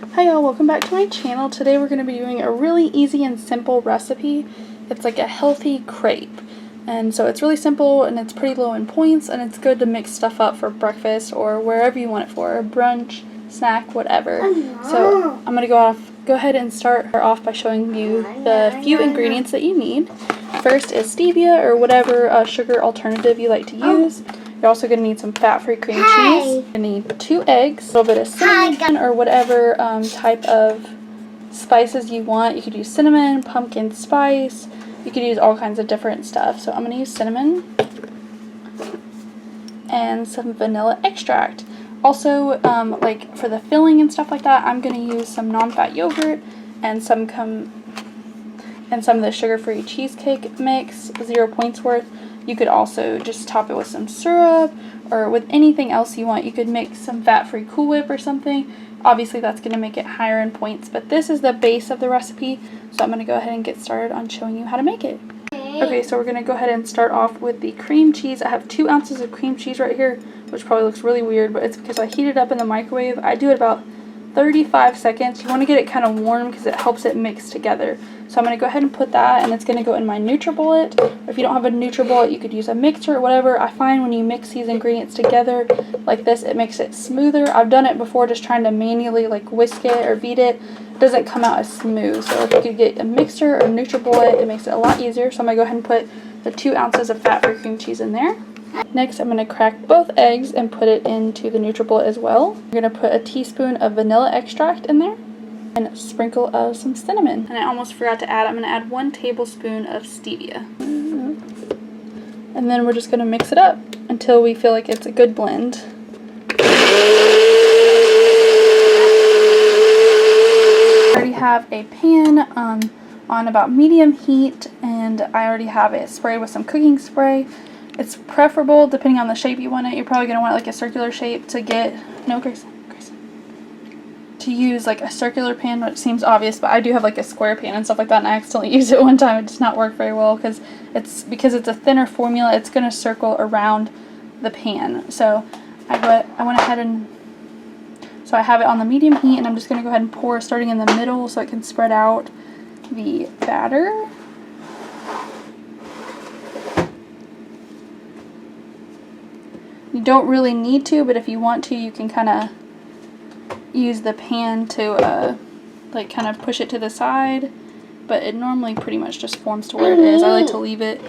Hi y'all, welcome back to my channel. Today we're going to be doing a really easy and simple recipe. It's like a healthy crepe. And so it's really simple and it's pretty low in points, and it's good to mix stuff up for breakfast or wherever you want it for, brunch, snack, whatever. So I'm going to go ahead and start off by showing you the few ingredients that you need. First is stevia or whatever sugar alternative you like to use. You're also going to need some fat-free cream cheese. You're going to need 2 eggs, a little bit of cinnamon or whatever type of spices you want. You could use cinnamon, pumpkin spice. You could use all kinds of different stuff. So I'm going to use cinnamon and some vanilla extract. Also, like for the filling and stuff like that, I'm going to use some non-fat yogurt and some of the sugar-free cheesecake mix, 0 points worth. You could also just top it with some syrup or with anything else you want. You could mix some fat-free Cool Whip or something. Obviously that's going to make it higher in points, but this is the base of the recipe, so I'm going to go ahead and get started on showing you how to make it. Okay, so we're going to go ahead and start off with the cream cheese. I have 2 ounces of cream cheese right here, which probably looks really weird, but it's because I heat it up in the microwave. I do it about 35 seconds. You want to get it kind of warm because it helps it mix together. So I'm going to go ahead and put that, and it's going to go in my NutriBullet. If you don't have a NutriBullet, you could use a mixer or whatever. I find when you mix these ingredients together like this, it makes it smoother. I've done it before just trying to manually like whisk it or beat it. It doesn't come out as smooth. So if you could get a mixer or NutriBullet, it makes it a lot easier. So I'm going to go ahead and put the 2 ounces of fat-free cream cheese in there. Next, I'm going to crack both eggs and put it into the NutriBullet as well. I'm going to put a teaspoon of vanilla extract in there and a sprinkle of some cinnamon. And I almost forgot to add, I'm going to add 1 tablespoon of stevia. And then we're just going to mix it up until we feel like it's a good blend. I already have a pan on about medium heat, and I already have it sprayed with some cooking spray. It's preferable, depending on the shape you want it. You're probably going to want like a circular shape to get, to use like a circular pan, which seems obvious, but I do have like a square pan and stuff like that, and I accidentally used it one time. It does not work very well because it's a thinner formula. It's going to circle around the pan. So I went ahead and, so I have it on the medium heat, and I'm just going to go ahead and pour starting in the middle so it can spread out the batter. You don't really need to, but if you want to, you can kind of use the pan to like kind of push it to the side, but it normally pretty much just forms to where it is. I like to leave it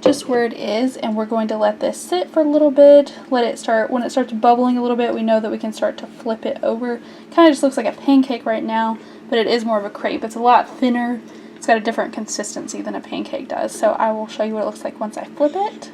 just where it is, and we're going to let this sit for a little bit. Let it start, when it starts bubbling a little bit, we know that we can start to flip it over. Kind of just looks like a pancake right now, but it is more of a crepe. It's a lot thinner. It's got a different consistency than a pancake does, so I will show you what it looks like once I flip it.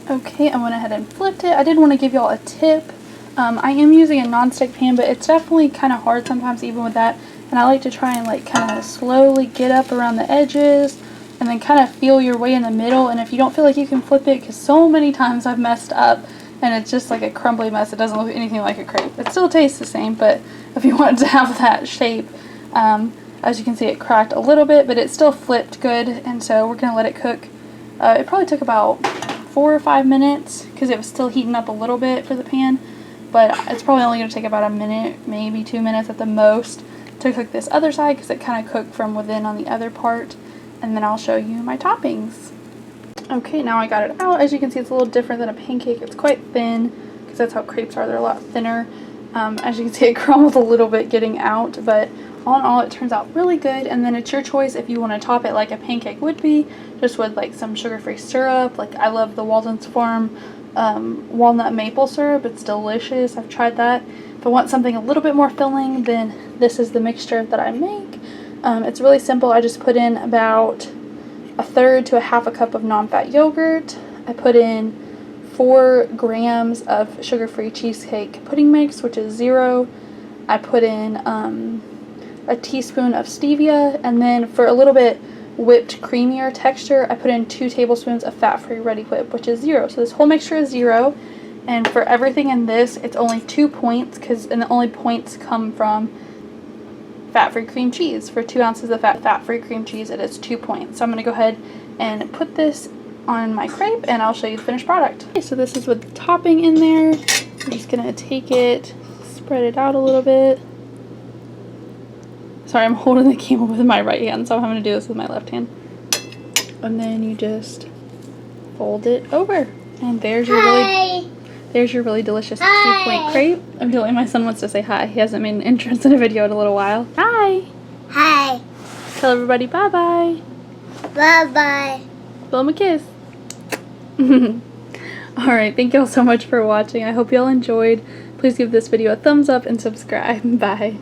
Okay, I went ahead and flipped it. I did want to give y'all a tip. I am using a non-stick pan, but it's definitely kind of hard sometimes even with that. And I like to try and like kind of slowly get up around the edges and then kind of feel your way in the middle. And if you don't feel like you can flip it, because so many times I've messed up and it's just like a crumbly mess. It doesn't look anything like a crepe. It still tastes the same, but if you want it to have that shape, as you can see, it cracked a little bit, but it still flipped good. And so we're going to let it cook. It probably took about 4 or 5 minutes because it was still heating up a little bit for the pan, but it's probably only going to take about a minute, maybe 2 minutes at the most to cook this other side because it kind of cooked from within on the other part, and then I'll show you my toppings. Okay, now I got it out. As you can see, it's a little different than a pancake. It's quite thin because that's how crepes are. They're a lot thinner. As you can see, it crumbled a little bit getting out, but all in all, it turns out really good. And then it's your choice if you want to top it like a pancake would be, just with like some sugar-free syrup. Like I love the Walden's Farm walnut maple syrup. It's delicious. I've tried that. If I want something a little bit more filling, then this is the mixture that I make. It's really simple. I just put in about 1/3 to 1/2 cup of non-fat yogurt. I put in 4 grams of sugar-free cheesecake pudding mix, which is 0. I put in a teaspoon of stevia, and then for a little bit whipped creamier texture, I put in 2 tablespoons of fat-free Ready Whip, which is 0. So this whole mixture is 0, and for everything in this, it's only 2 points, and the only points come from fat-free cream cheese. For 2 ounces of fat-free cream cheese, it is 2 points. So I'm going to go ahead and put this on my crepe, and I'll show you the finished product. Okay, so this is with the topping in there. I'm just going to take it, spread it out a little bit. Sorry, I'm holding the camera with my right hand, so I'm having to do this with my left hand. And then you just fold it over. And there's your really delicious 2-point crepe. I'm feeling my son wants to say hi. He hasn't made an entrance in a video in a little while. Hi. Hi. Tell everybody bye-bye. Bye-bye. Blow him a kiss. Alright, thank you all so much for watching. I hope you all enjoyed. Please give this video a thumbs up and subscribe. Bye.